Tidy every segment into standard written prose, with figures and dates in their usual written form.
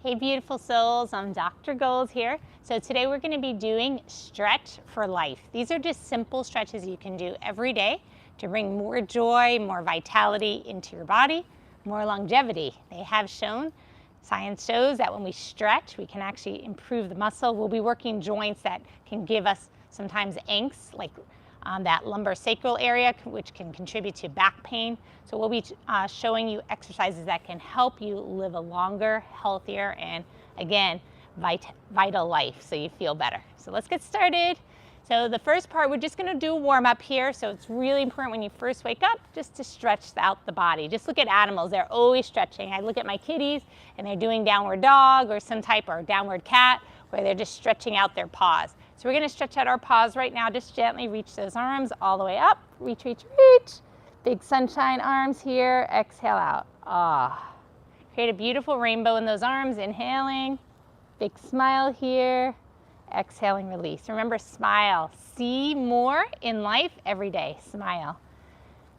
Hey beautiful souls, I'm Dr. Gold here. So today we're going to be doing Stretch for Life. These are just simple stretches you can do every day to bring more joy, more vitality into your body, more longevity. They have shown, science shows that when we stretch, we can actually improve the muscle. We'll be working joints that can give us sometimes angst, like that lumbosacral area, which can contribute to back pain. So we'll be showing you exercises that can help you live a longer, healthier, and again, vital life so you feel better. So let's get started. So the first part, we're just gonna do a warm up here. So it's really important when you first wake up just to stretch out the body. Just look at animals, they're always stretching. I look at my kitties and they're doing downward dog or some type of downward cat where they're just stretching out their paws. So we're gonna stretch out our paws right now. Just gently reach those arms all the way up. Reach, reach, reach. Big sunshine arms here. Exhale out. Ah. Create a beautiful rainbow in those arms. Inhaling. Big smile here. Exhaling, release. Remember, smile. See more in life every day. Smile.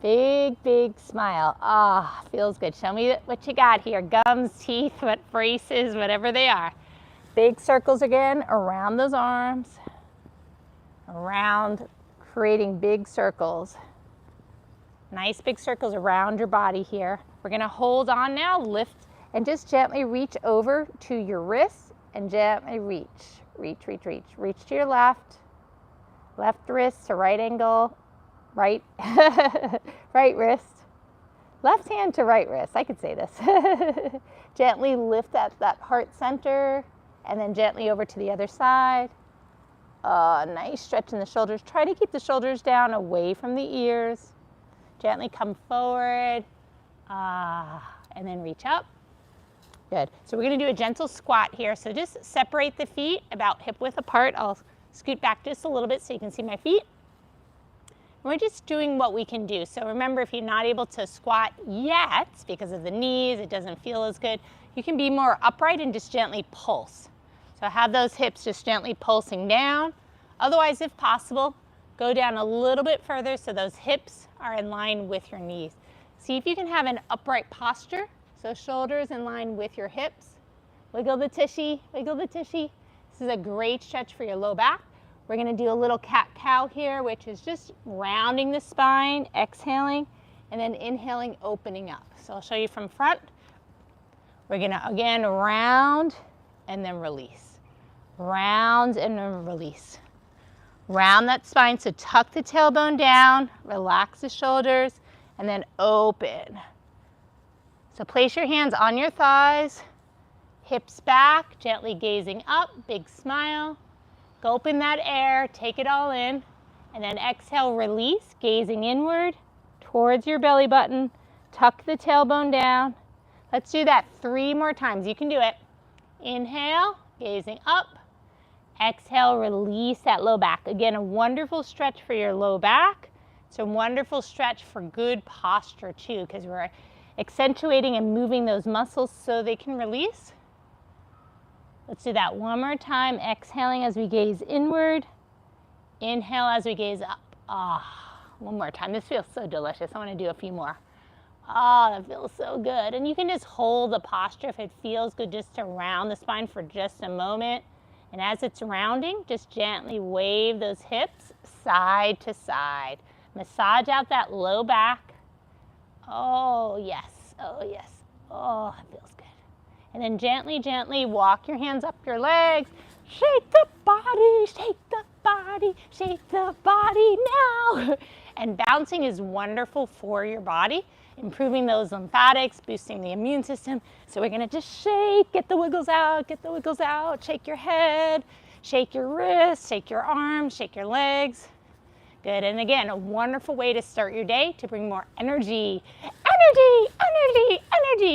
Big, big smile. Ah, feels good. Show me what you got here. Gums, teeth, what braces, whatever they are. Big circles again around those arms. Around, creating big circles. Nice big circles around your body here. We're gonna hold on now, lift, and just gently reach over to your wrist and gently reach. Reach, reach, reach. Reach to your left. Left wrist to right angle. Right, right wrist. Left hand to right wrist. I could say this. Gently lift at that heart center and then gently over to the other side. Nice stretch in the shoulders. Try to keep the shoulders down away from the ears. Gently come forward, and then reach up. Good. So we're gonna do a gentle squat here. So just separate the feet about hip width apart. I'll scoot back just a little bit so you can see my feet. And we're just doing what we can do. So remember, if you're not able to squat yet because of the knees, it doesn't feel as good, you can be more upright and just gently pulse. So have those hips just gently pulsing down. Otherwise, if possible, go down a little bit further so those hips are in line with your knees. See if you can have an upright posture, so shoulders in line with your hips. Wiggle the tushy, wiggle the tushy. This is a great stretch for your low back. We're gonna do a little cat-cow here, which is just rounding the spine, exhaling, and then inhaling, opening up. So I'll show you from front. We're gonna, again, round and then release. Round and then release. Round that spine, so tuck the tailbone down, relax the shoulders, and then open. So place your hands on your thighs, hips back, gently gazing up, big smile. Go open that air, take it all in, and then exhale, release, gazing inward towards your belly button. Tuck the tailbone down. Let's do that 3 more times. You can do it. Inhale, gazing up. Exhale, release that low back. Again, a wonderful stretch for your low back. It's a wonderful stretch for good posture too, because we're accentuating and moving those muscles so they can release. Let's do that one more time. Exhaling as we gaze inward. Inhale as we gaze up. One more time. This feels so delicious. I want to do a few more. That feels so good. And you can just hold the posture if it feels good, just to round the spine for just a moment. And as it's rounding, just gently wave those hips side to side. Massage out that low back. Oh, yes. Oh, yes. Oh, it feels good. And then gently, gently walk your hands up your legs. Shake the body, shake the body, shake the body now. And bouncing is wonderful for your body, improving those lymphatics, boosting the immune system. So we're gonna just shake, get the wiggles out, shake your head, shake your wrists, shake your arms, shake your legs. Good, and again, a wonderful way to start your day to bring more energy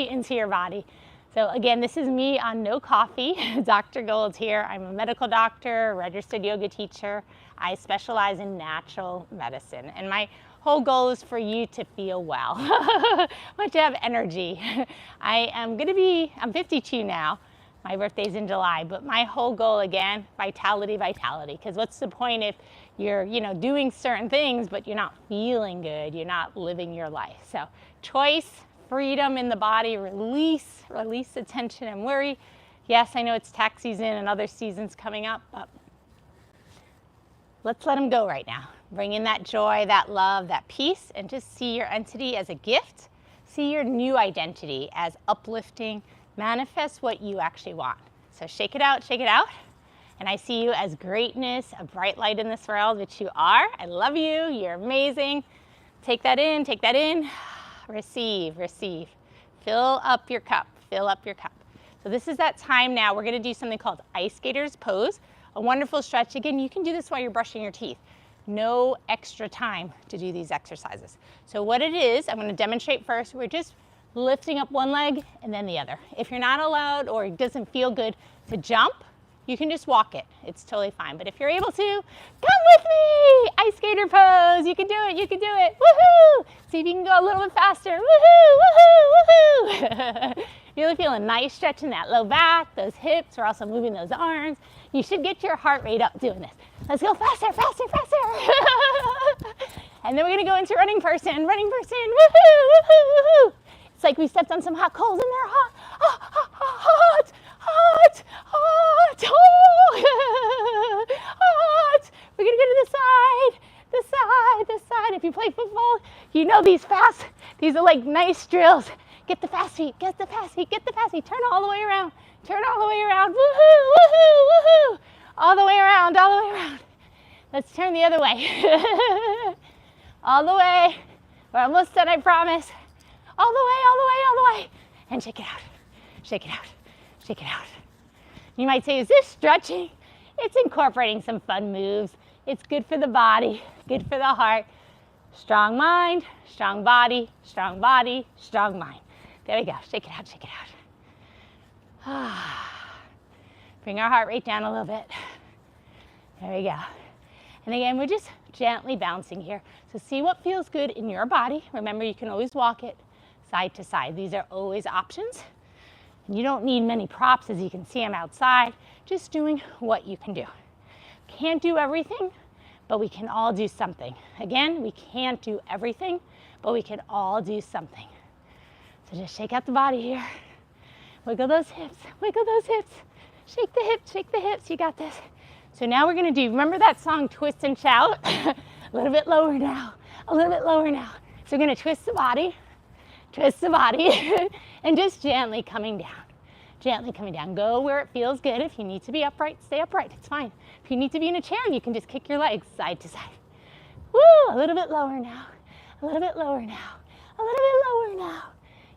into your body. So again, this is me on No Coffee. Dr. Gold here. I'm a medical doctor, registered yoga teacher. I specialize in natural medicine. And my whole goal is for you to feel well. I want you to have energy. I'm 52 now. My birthday's in July, but my whole goal again, vitality. Because what's the point if you're, doing certain things, but you're not feeling good, you're not living your life. So choice, freedom in the body, release the tension and worry. Yes, I know it's tax season and other seasons coming up, but let's let them go right now. Bring in that joy, that love, that peace, and just see your entity as a gift. See your new identity as uplifting. Manifest what you actually want. So shake it out, shake it out. And I see you as greatness, a bright light in this world, which you are. I love you. You're amazing. Take that in, take that in. Receive, receive. Fill up your cup, fill up your cup. So this is that time now. We're going to do something called ice skater's pose. A wonderful stretch. Again, you can do this while you're brushing your teeth. No extra time to do these exercises. So what it is, I'm going to demonstrate first. We're just lifting up one leg and then the other. If you're not allowed or it doesn't feel good to jump, you can just walk it. It's totally fine. But if you're able to, come with me! Ice skater pose. You can do it. You can do it. Woohoo! See if you can go a little bit faster. Woohoo! Woohoo! Woohoo! Really feel a nice stretch in that low back, those hips. We're also moving those arms. You should get your heart rate up doing this. Let's go faster, faster, faster. And then we're going to go into running person. Running person. Woohoo! Woohoo! Woohoo! It's like we stepped on some hot coals and they're hot. Hot! Hot! Hot! Oh! Hot! We're going to go to the side. The side, the side. If you play football, you know these are like nice drills. Get the fast feet, get the fast feet, get the fast feet. Turn all the way around. Turn all the way around. Woohoo! Woohoo! Woohoo! All the way around, all the way around. Let's turn the other way. All the way. We're almost done, I promise. All the way, all the way, all the way. And shake it out. Shake it out. Shake it out. You might say, is this stretching? It's incorporating some fun moves. It's good for the body, good for the heart. Strong mind, strong body, strong body, strong mind. There we go. Shake it out, shake it out. Bring our heart rate down a little bit. There we go. And again, we're just gently bouncing here. So see what feels good in your body. Remember, you can always walk it side to side. These are always options. And you don't need many props, as you can see I'm outside. Just doing what you can do. Can't do everything, but we can all do something. Again, we can't do everything, but we can all do something. So just shake out the body here. Wiggle those hips, wiggle those hips. Shake the hips, shake the hips, you got this. So now we're gonna do, remember that song, Twist and Shout? A little bit lower now, a little bit lower now. So we're gonna twist the body, and just gently coming down. Gently coming down. Go where it feels good. If you need to be upright, stay upright, it's fine. If you need to be in a chair, you can just kick your legs side to side. Woo, a little bit lower now, a little bit lower now, a little bit lower now.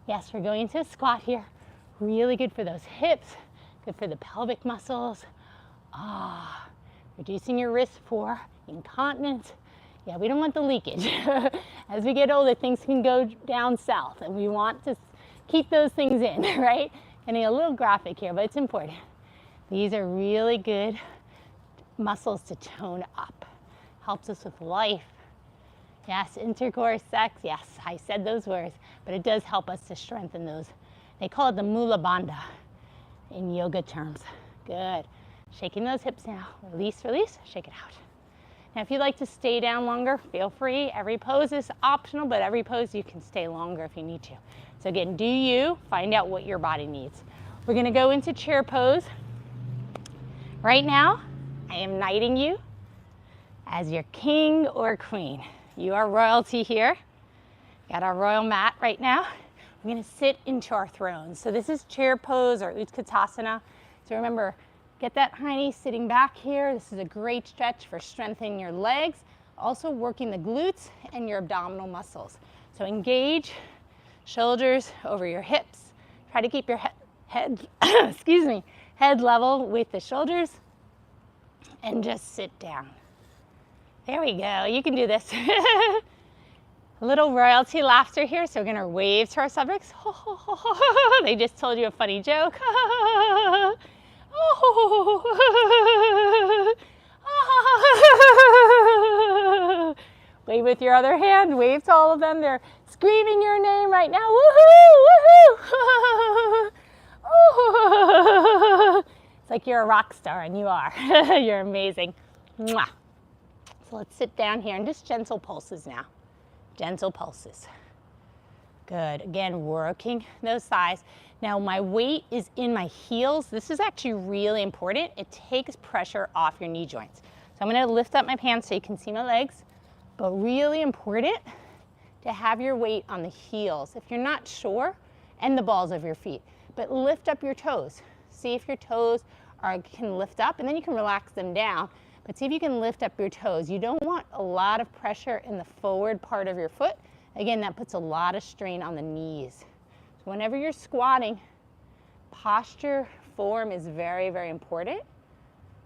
Yes, we're going to a squat here. Really good for those hips, good for the pelvic muscles. Reducing your risk for incontinence. Yeah, we don't want the leakage. As we get older, things can go down south, and we want to keep those things in, right? Getting a little graphic here, but it's important. These are really good muscles to tone up. Helps us with life. Yes, intercourse, sex, yes, I said those words, but it does help us to strengthen those. They call it the Mula Bandha in yoga terms. Good. Shaking those hips now. Release, release, shake it out. Now, if you'd like to stay down longer, feel free. Every pose is optional, but every pose you can stay longer if you need to. So again, do you find out what your body needs. We're gonna go into chair pose. Right now, I am knighting you as your king or queen. You are royalty here. Got our royal mat right now. We're gonna sit into our throne. So this is chair pose or Utkatasana. So remember, get that hiney sitting back here. This is a great stretch for strengthening your legs, also working the glutes and your abdominal muscles. So engage, shoulders over your hips. Try to keep your head excuse me, head level with the shoulders, and just sit down. There we go, you can do this. A little royalty laughter here, so we're gonna wave to our subjects. They just told you a funny joke. Wave with your other hand, wave to all of them. They're screaming your name right now. Woohoo, woohoo. It's like you're a rock star, and you are. You're amazing. Mwah. So let's sit down here and just gentle pulses now. Gentle pulses. Good. Again, working those thighs. Now my weight is in my heels. This is actually really important. It takes pressure off your knee joints. So I'm going to lift up my pants so you can see my legs, but really important to have your weight on the heels if you're not sure, and the balls of your feet. But lift up your toes. See if your toes can lift up, and then you can relax them down. But see if you can lift up your toes. You don't want a lot of pressure in the forward part of your foot. Again, that puts a lot of strain on the knees. So whenever you're squatting, posture, form is very, very important.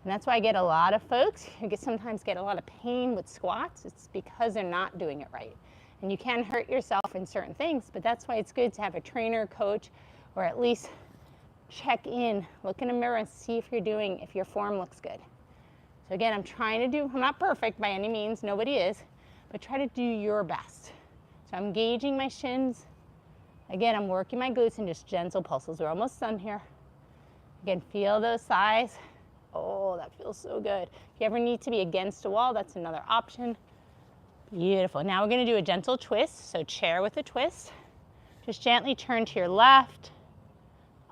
And that's why I get a lot of folks who sometimes get a lot of pain with squats. It's because they're not doing it right. And you can hurt yourself in certain things, but that's why it's good to have a trainer, coach, or at least check in, look in a mirror and see if your form looks good. So again, I'm not perfect by any means, nobody is, but try to do your best. So I'm engaging my shins. Again, I'm working my glutes and just gentle pulses. We're almost done here. Again, feel those thighs. Oh, that feels so good. If you ever need to be against a wall, that's another option. Beautiful. Now we're going to do a gentle twist. So chair with a twist. Just gently turn to your left.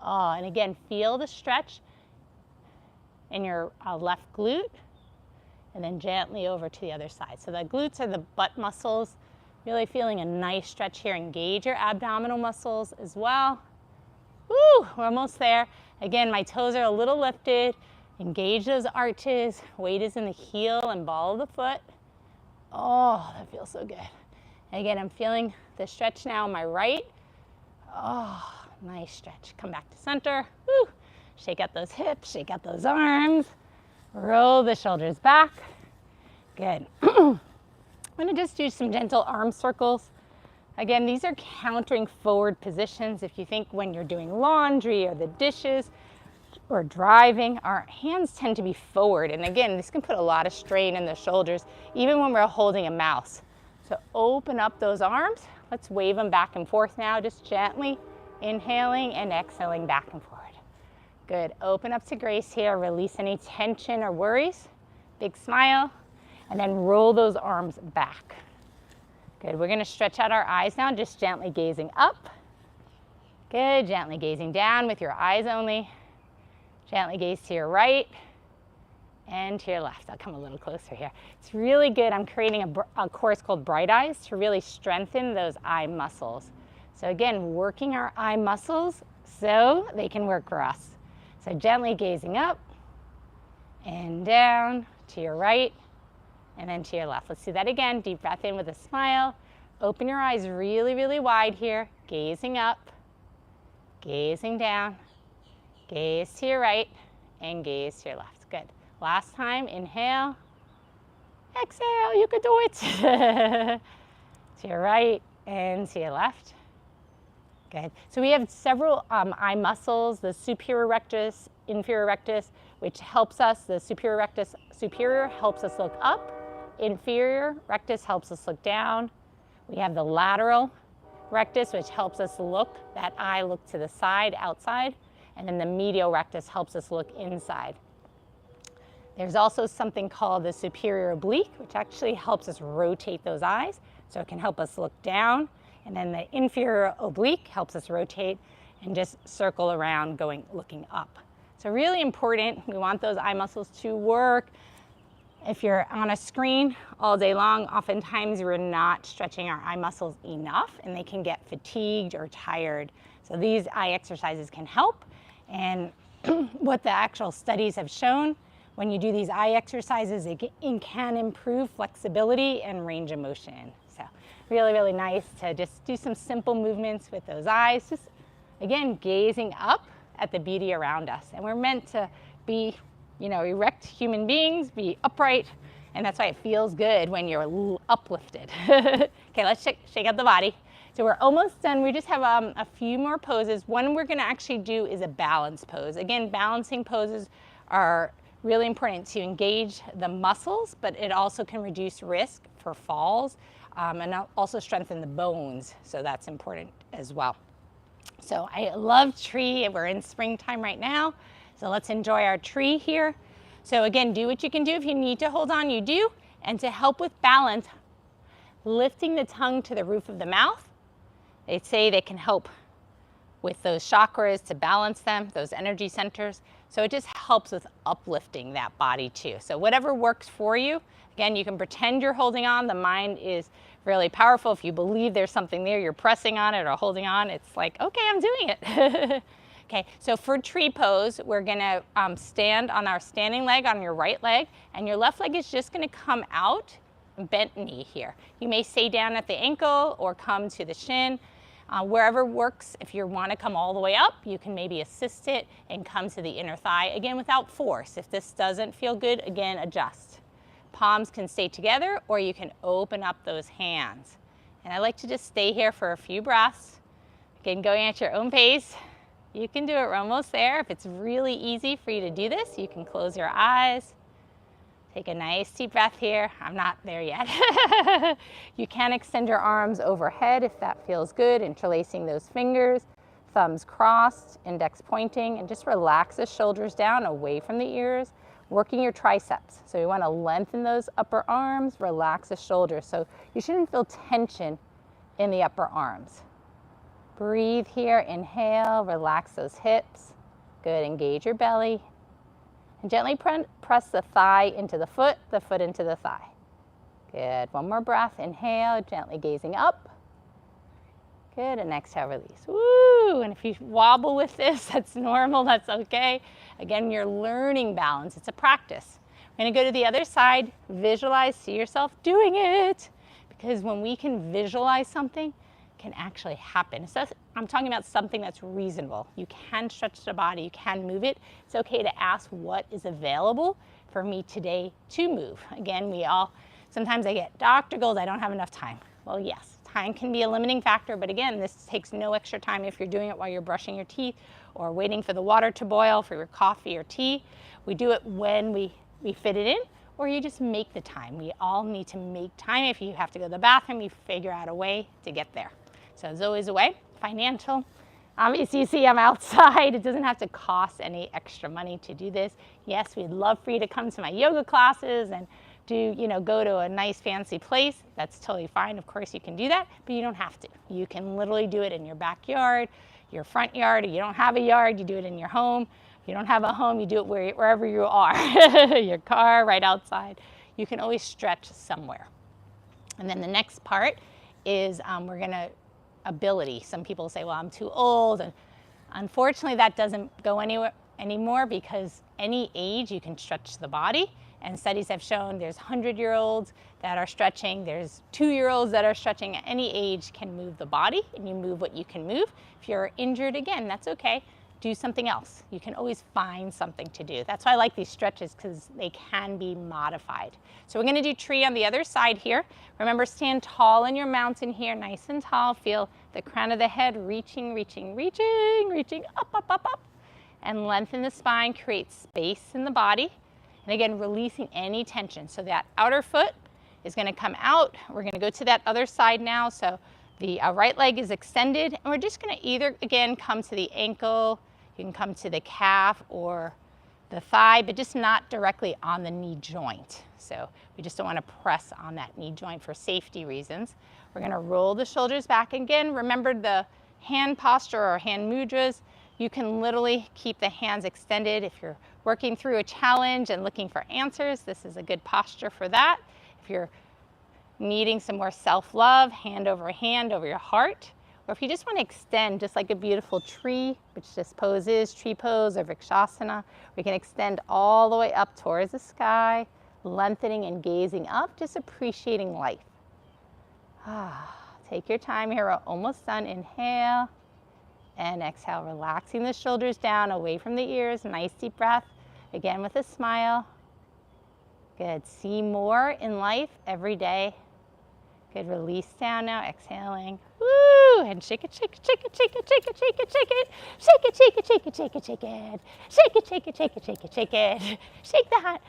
Oh, and again, feel the stretch in your left glute, and then gently over to the other side. So the glutes are the butt muscles. Really feeling a nice stretch here. Engage your abdominal muscles as well. Woo, we're almost there. Again, my toes are a little lifted. Engage those arches. Weight is in the heel and ball of the foot. Oh, that feels so good. And again, I'm feeling the stretch now on my right. Oh, nice stretch. Come back to center. Woo. Shake out those hips, shake out those arms. Roll the shoulders back. Good. I'm going to just do some gentle arm circles. Again, these are countering forward positions. If you think when you're doing laundry or the dishes or driving, our hands tend to be forward. And again, this can put a lot of strain in the shoulders, even when we're holding a mouse. So open up those arms. Let's wave them back and forth now, just gently inhaling and exhaling back and forward. Good. Open up to grace here. Release any tension or worries. Big smile. And then roll those arms back. Good. We're going to stretch out our eyes now, just gently gazing up. Good. Gently gazing down with your eyes only. Gently gaze to your right and to your left. I'll come a little closer here. It's really good. I'm creating a course called Bright Eyes to really strengthen those eye muscles. So again, working our eye muscles so they can work for us. So gently gazing up and down to your right and then to your left. Let's do that again. Deep breath in with a smile. Open your eyes really, really wide here. Gazing up, gazing down. Gaze to your right and gaze to your left. Good. Last time, inhale. Exhale, you can do it. To your right and to your left. Good. So we have several eye muscles, the superior rectus, inferior rectus, which helps us. The superior rectus helps us look up. Inferior rectus helps us look down. We have the lateral rectus, which helps us look, that eye look to the side, outside. And then the medial rectus helps us look inside. There's also something called the superior oblique, which actually helps us rotate those eyes. So it can help us look down. And then the inferior oblique helps us rotate and just circle around looking up. So really important, we want those eye muscles to work. If you're on a screen all day long, oftentimes we're not stretching our eye muscles enough and they can get fatigued or tired. So these eye exercises can help. And what the actual studies have shown, when you do these eye exercises, it can improve flexibility and range of motion. So really, really nice to just do some simple movements with those eyes. Just, again, gazing up at the beauty around us. And we're meant to be, erect human beings, be upright, and that's why it feels good when you're uplifted. Okay, let's shake out the body. So we're almost done. We just have a few more poses. One we're going to actually do is a balance pose. Again, balancing poses are really important to engage the muscles, but it also can reduce risk for falls and also strengthen the bones. So that's important as well. So I love tree. We're in springtime right now. So let's enjoy our tree here. So again, do what you can do. If you need to hold on, you do. And to help with balance, lifting the tongue to the roof of the mouth, They say they can help with those chakras to balance them, those energy centers. So it just helps with uplifting that body too. So whatever works for you. Again, you can pretend you're holding on. The mind is really powerful. If you believe there's something there, you're pressing on it or holding on, it's like, okay, I'm doing it. Okay, so for tree pose, we're gonna stand on our standing leg on your right leg, and your left leg is just gonna come out, bent knee here. You may stay down at the ankle or come to the shin. Wherever works. If you want to come all the way up, you can maybe assist it and come to the inner thigh, again without force. If this doesn't feel good, again adjust. Palms can stay together, or you can open up those hands. And I like to just stay here for a few breaths. Again, going at your own pace. You can do it, we're almost there. If it's really easy for you to do this, you can close your eyes. Take a nice deep breath here. I'm not there yet. You can extend your arms overhead if that feels good, interlacing those fingers, thumbs crossed, index pointing, and just relax the shoulders down away from the ears, working your triceps. So you want to lengthen those upper arms, relax the shoulders. So you shouldn't feel tension in the upper arms. Breathe here, inhale, relax those hips. Good, engage your belly. And gently press the thigh into the foot into the thigh. Good, one more breath, inhale, gently gazing up. Good, and exhale, release. Woo, and if you wobble with this, that's normal, that's okay. Again, you're learning balance, it's a practice. We're gonna go to the other side, visualize, see yourself doing it. Because when we can visualize something, it can actually happen. So I'm talking about something that's reasonable. You can stretch the body, you can move it. It's okay to ask what is available for me today to move. Again, sometimes I get, Dr. Gold, I don't have enough time. Well, yes, time can be a limiting factor, but again, this takes no extra time if you're doing it while you're brushing your teeth or waiting for the water to boil for your coffee or tea. We do it when we fit it in, or you just make the time. We all need to make time. If you have to go to the bathroom, you figure out a way to get there. So there's always a way. Financial. Obviously, you see I'm outside. It doesn't have to cost any extra money to do this. Yes, we'd love for you to come to my yoga classes and go to a nice fancy place. That's totally fine. Of course, you can do that, but you don't have to. You can literally do it in your backyard, your front yard. Or you don't have a yard, you do it in your home. If you don't have a home, you do it wherever you are. Your car, right outside. You can always stretch somewhere. And then the next part is we're gonna ability. Some people say, well, I'm too old. And unfortunately, that doesn't go anywhere anymore, because any age you can stretch the body. And studies have shown there's 100-year-olds that are stretching, there's 2-year-olds that are stretching. At any age can move the body, and you move what you can move. If you're injured, again, that's okay. Do something else. You can always find something to do. That's why I like these stretches, because they can be modified. So we're going to do tree on the other side here. Remember, stand tall in your mountain here, nice and tall. Feel the crown of the head reaching, reaching, reaching, reaching up, up, up, up. And lengthen the spine, create space in the body. And again, releasing any tension. So that outer foot is going to come out. We're going to go to that other side now. So the right leg is extended, and we're just going to either, again, come to the ankle, you can come to the calf or the thigh, but just not directly on the knee joint. So we just don't want to press on that knee joint for safety reasons. We're going to roll the shoulders back. Again, remember the hand posture or hand mudras. You can literally keep the hands extended. If you're working through a challenge and looking for answers, this is a good posture for that. If you're needing some more self-love, hand over your heart. Or if you just want to extend, just like a beautiful tree, which this pose is, tree pose or Vrikshasana, we can extend all the way up towards the sky, lengthening and gazing up, just appreciating life. Take your time here, we're almost done. Inhale and exhale, relaxing the shoulders down, away from the ears. Nice deep breath, again with a smile. Good, see more in life every day. Good, release down now, exhaling. Woo! And shake it, shake it, shake it, shake it, shake it, shake it, shake it. Shake it, shake it, shake it, shake it, shake it. Shake it, shake it, shake it, shake it, shake it. Shake the hat,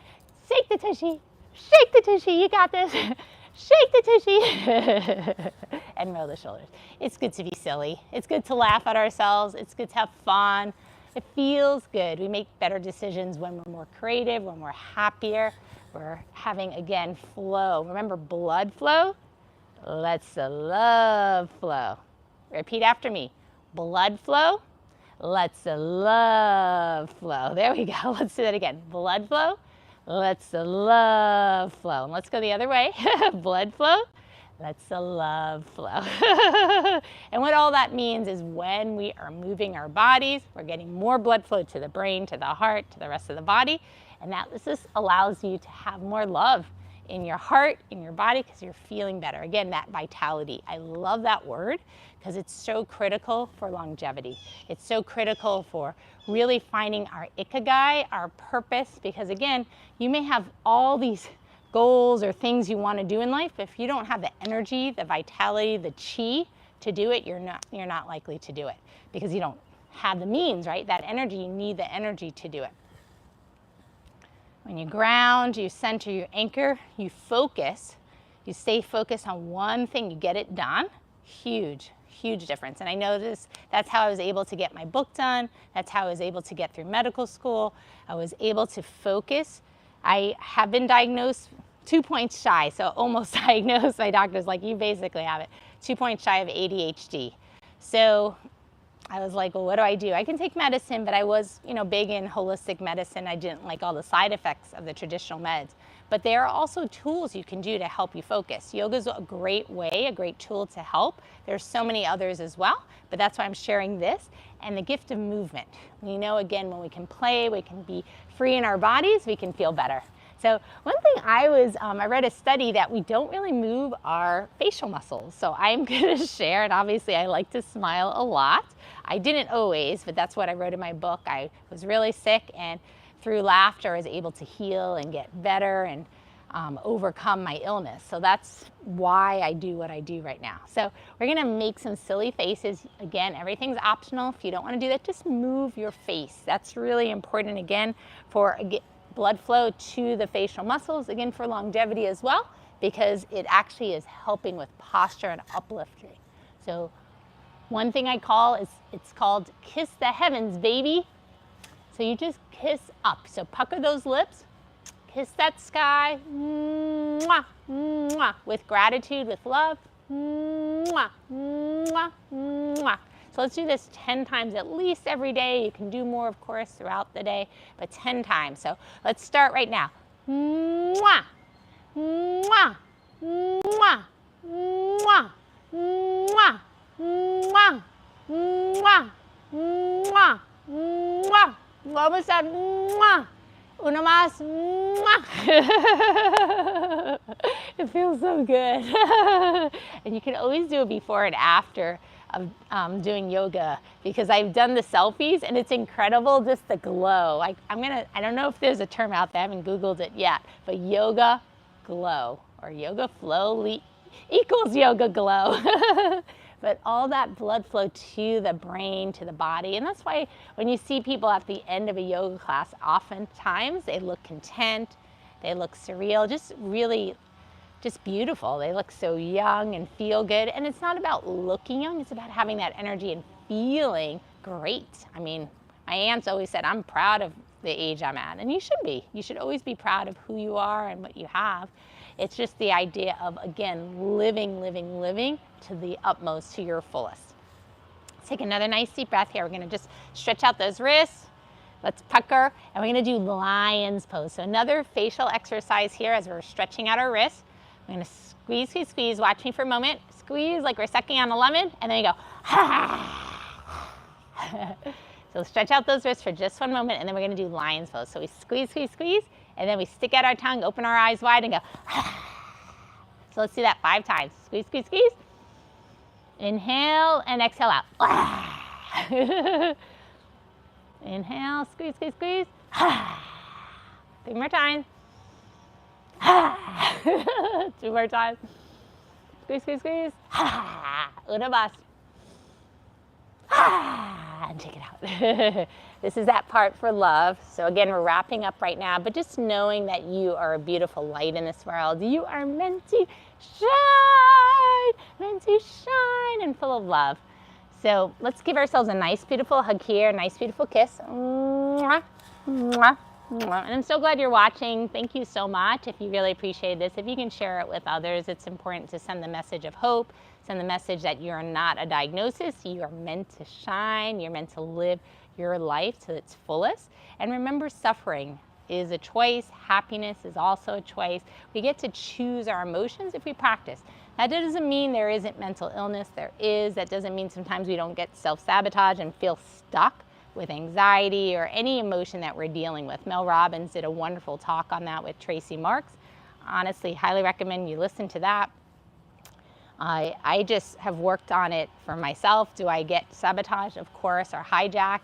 shake the tushy. Shake the tushy, you got this. Shake the tushy. And roll the shoulders. It's good to be silly. It's good to laugh at ourselves. It's good to have fun. It feels good. We make better decisions when we're more creative, when we're happier. We're having, again, flow. Remember blood flow? Let's the love flow. Repeat after me. Blood flow. Let's the love flow. There we go. Let's do that again. Blood flow. Let's the love flow. And let's go the other way. Blood flow. Let's the love flow. And what all that means is when we are moving our bodies, we're getting more blood flow to the brain, to the heart, to the rest of the body. And this allows you to have more love in your heart, in your body, because you're feeling better. Again, that vitality. I love that word because it's so critical for longevity. It's so critical for really finding our ikigai, our purpose, because again, you may have all these goals or things you want to do in life. If you don't have the energy, the vitality, the chi to do it, you're not likely to do it because you don't have the means, right? That energy, you need the energy to do it. When you ground, you center, you anchor, you focus, you stay focused on one thing, you get it done. Huge, huge difference. And I know that's how I was able to get my book done. That's how I was able to get through medical school. I was able to focus. I have been diagnosed 2 points shy, so almost diagnosed. My doctor's like, you basically have it, 2 points shy of ADHD. So I was like, well, what do? I can take medicine, but I was, big in holistic medicine. I didn't like all the side effects of the traditional meds. But there are also tools you can do to help you focus. Yoga is a great way, a great tool to help. There's so many others as well, but that's why I'm sharing this. And the gift of movement. We know, again, when we can play, we can be free in our bodies, we can feel better. So one thing I read a study that we don't really move our facial muscles. So I'm going to share, and obviously I like to smile a lot. I didn't always, but that's what I wrote in my book. I was really sick, and through laughter I was able to heal and get better and overcome my illness. So that's why I do what I do right now. So we're going to make some silly faces. Again, everything's optional. If you don't want to do that, just move your face. That's really important, again, for blood flow to the facial muscles, again, for longevity as well, because it actually is helping with posture and uplifting. So one thing I call it's called kiss the heavens, baby. So you just kiss up. So pucker those lips, kiss that sky, mwah, mwah, with gratitude, with love, mwah, mwah, mwah. So let's do this 10 times at least every day. You can do more, of course, throughout the day, but 10 times. So let's start right now. Mwah, mwah, mwah, mwah, mwah, mwah, mwah, mwah, mwah. Almost done. Mwah. Una más. Mwah. It feels so good. And you can always do it before and after of doing yoga, because I've done the selfies and it's incredible, just the glow. I don't know if there's a term out there, I haven't Googled it yet, but yoga glow or yoga flow equals yoga glow. But all that blood flow to the brain, to the body. And that's why when you see people at the end of a yoga class, oftentimes they look content, they look surreal, just really just beautiful. They look so young and feel good. And it's not about looking young, it's about having that energy and feeling great. I mean, my aunts always said, I'm proud of the age I'm at. And you should be. You should always be proud of who you are and what you have. It's just the idea of, again, living to the utmost, to your fullest. Let's take another nice deep breath here. We're going to just stretch out those wrists. Let's pucker. And we're going to do lion's pose. So another facial exercise here as we're stretching out our wrists. We're going to squeeze, squeeze, squeeze. Watch me for a moment. Squeeze like we're sucking on a lemon. And then you go, So stretch out those wrists for just one moment. And then we're going to do lion's pose. So we squeeze, squeeze, squeeze. And then we stick out our tongue, open our eyes wide, and go. So let's do that 5 times. Squeeze, squeeze, squeeze. Inhale and exhale out. Inhale, squeeze, squeeze, squeeze. 3 more times. 2 more times. Squeeze, squeeze, squeeze. Una más. And take it out. This is that part for love. So again, we're wrapping up right now, but just knowing that you are a beautiful light in this world. You are meant to shine and full of love. So let's give ourselves a nice, beautiful hug here, a nice, beautiful kiss. Mwah, mwah, And I'm so glad you're watching. Thank you so much. If you really appreciate this, if you can share it with others, it's important to send the message of hope, send the message that you're not a diagnosis. You are meant to shine. You're meant to live your life to its fullest. And remember, suffering is a choice. Happiness is also a choice. We get to choose our emotions if we practice. That doesn't mean there isn't mental illness. There is. That doesn't mean sometimes we don't get self-sabotage and feel stuck with anxiety or any emotion that we're dealing with. Mel Robbins did a wonderful talk on that with Tracy Marks. Honestly, highly recommend you listen to that. I just have worked on it for myself. Do I get sabotaged? Of course, or hijacked?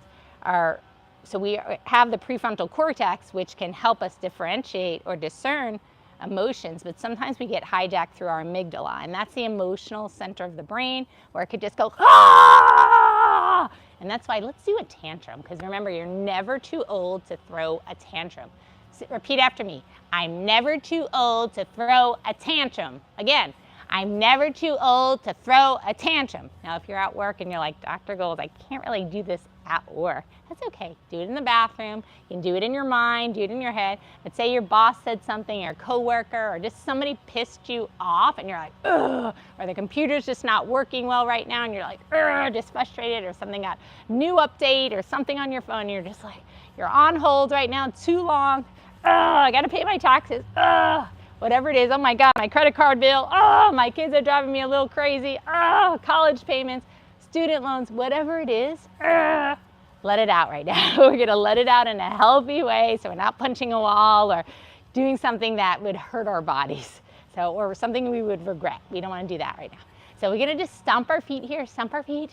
So we have the prefrontal cortex, which can help us differentiate or discern emotions, but sometimes we get hijacked through our amygdala, and that's the emotional center of the brain where it could just go, ah! And that's why let's do a tantrum, because remember, you're never too old to throw a tantrum. So repeat after me. I'm never too old to throw a tantrum. Again, I'm never too old to throw a tantrum. Now, if you're at work and you're like, Dr. Gold, I can't really do this at work. That's okay. Do it in the bathroom. You can do it in your mind, do it in your head. But say your boss said something, or a coworker, or just somebody pissed you off and you're like, ugh, or the computer's just not working well right now and you're like, ugh, just frustrated, or something got new update or something on your phone and you're just like, you're on hold right now too long. Ugh, I gotta pay my taxes. Ugh. Whatever it is, oh my God, my credit card bill, oh, my kids are driving me a little crazy, oh, college payments, student loans, whatever it is, let it out right now. We're gonna let it out in a healthy way so we're not punching a wall or doing something that would hurt our bodies, or something we would regret. We don't wanna do that right now. So we're gonna just stomp our feet here, stomp our feet.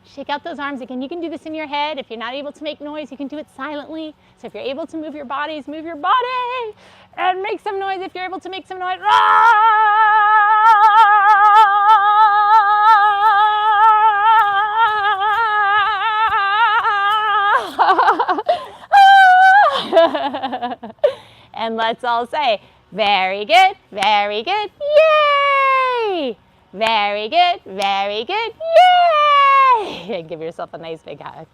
Shake out those arms. Again, you can do this in your head. If you're not able to make noise, you can do it silently. So if you're able to move your bodies, move your body and make some noise if you're able to make some noise. And let's all say, very good, very good, yay! Very good, yay! And give yourself a nice big hug.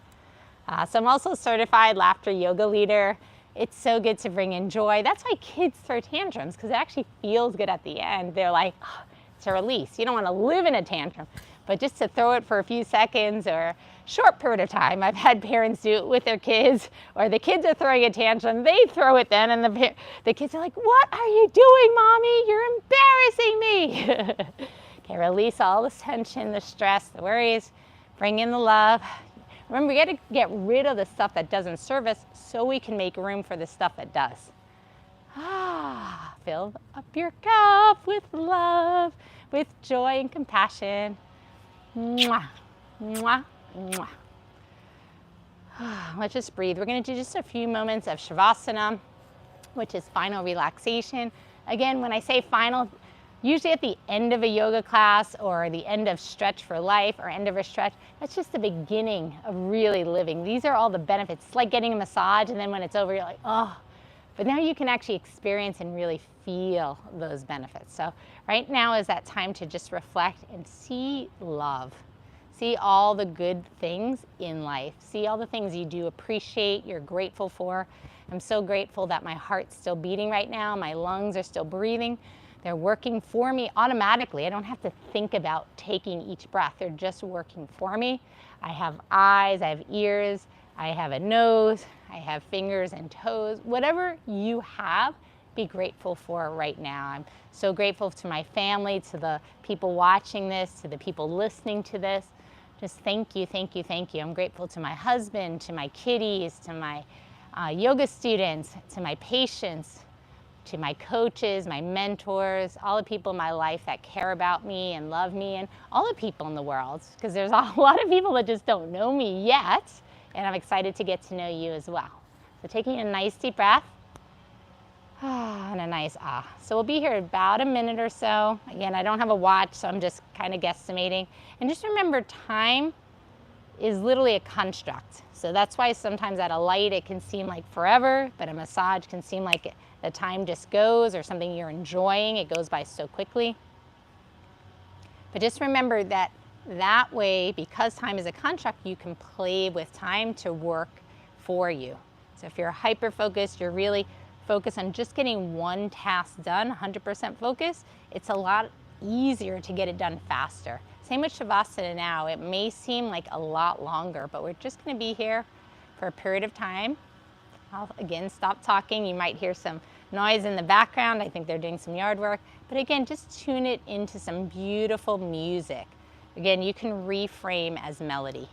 So I'm also a certified laughter yoga leader. It's so good to bring in joy. That's why kids throw tantrums, because it actually feels good at the end. They're like, oh, it's a release. You don't want to live in a tantrum, but just to throw it for a few seconds or a short period of time. I've had parents do it with their kids, or the kids are throwing a tantrum, they throw it then, and the kids are like, what are you doing, Mommy? You're embarrassing me. Okay, release all the tension, the stress, the worries, bring in the love. Remember, we got to get rid of the stuff that doesn't serve us so we can make room for the stuff that does. Fill up your cup with love, with joy and compassion. Mwah, mwah, mwah. Let's just breathe. We're going to do just a few moments of Shavasana, which is final relaxation. Again, when I say final, usually at the end of a yoga class or the end of Stretch for Life or end of a stretch, that's just the beginning of really living. These are all the benefits. It's like getting a massage, and then when it's over, you're like, oh. But now you can actually experience and really feel those benefits. So right now is that time to just reflect and see love. See all the good things in life. See all the things you do appreciate, you're grateful for. I'm so grateful that my heart's still beating right now. My lungs are still breathing. They're working for me automatically. I don't have to think about taking each breath. They're just working for me. I have eyes, I have ears, I have a nose, I have fingers and toes. Whatever you have, be grateful for right now. I'm so grateful to my family, to the people watching this, to the people listening to this. Just thank you, thank you, thank you. I'm grateful to my husband, to my kiddies, to my yoga students, to my patients, to my coaches, my mentors, all the people in my life that care about me and love me, and all the people in the world, because there's a lot of people that just don't know me yet, and I'm excited to get to know you as well. So taking a nice deep breath, and a nice ah. So we'll be here about a minute or so. Again, I don't have a watch, so I'm just kind of guesstimating. And just remember, time is literally a construct. So that's why sometimes at a light it can seem like forever, but a massage can seem like the time just goes, or something you're enjoying, it goes by so quickly. But just remember that that way, because time is a construct, you can play with time to work for you. So if you're hyper-focused, you're really focused on just getting one task done, 100% focus, it's a lot easier to get it done faster. Same with Shavasana now. It may seem like a lot longer, but we're just gonna be here for a period of time. I'll again stop talking. You might hear some noise in the background. I think they're doing some yard work. But again, just tune it into some beautiful music. Again, you can reframe as melody.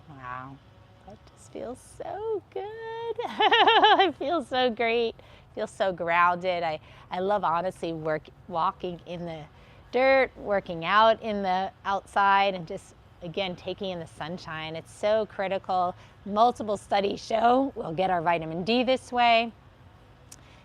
Wow, that just feels so good. It feels so great. Feels so grounded. I love honestly walking in the dirt, working out in the outside, and just again taking in the sunshine. It's so critical. Multiple studies show we'll get our vitamin D this way.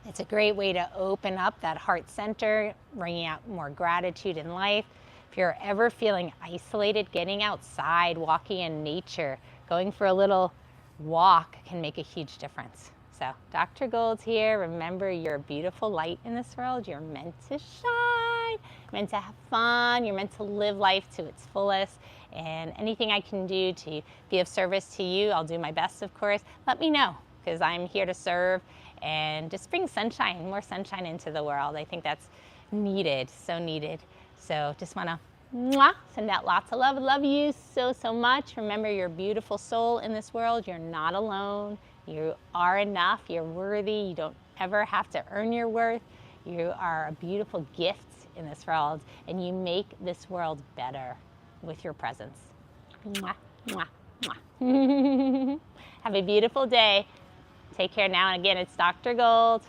It's a great way to open up that heart center, bringing out more gratitude in life. If you're ever feeling isolated, getting outside, walking in nature, going for a little walk can make a huge difference. So Dr. Gold's here. Remember, you're a beautiful light in this world. You're meant to shine, meant to have fun. You're meant to live life to its fullest. And anything I can do to be of service to you, I'll do my best, of course. Let me know, because I'm here to serve and just bring sunshine, more sunshine into the world. I think that's needed, so needed. So just want to send out lots of love. Love you so, so much. Remember, you're a beautiful soul in this world. You're not alone. You are enough. You're worthy. You don't ever have to earn your worth. You are a beautiful gift in this world, and you make this world better with your presence. Mwah, mwah, mwah. Have a beautiful day. Take care now. And again, it's Dr. Gold.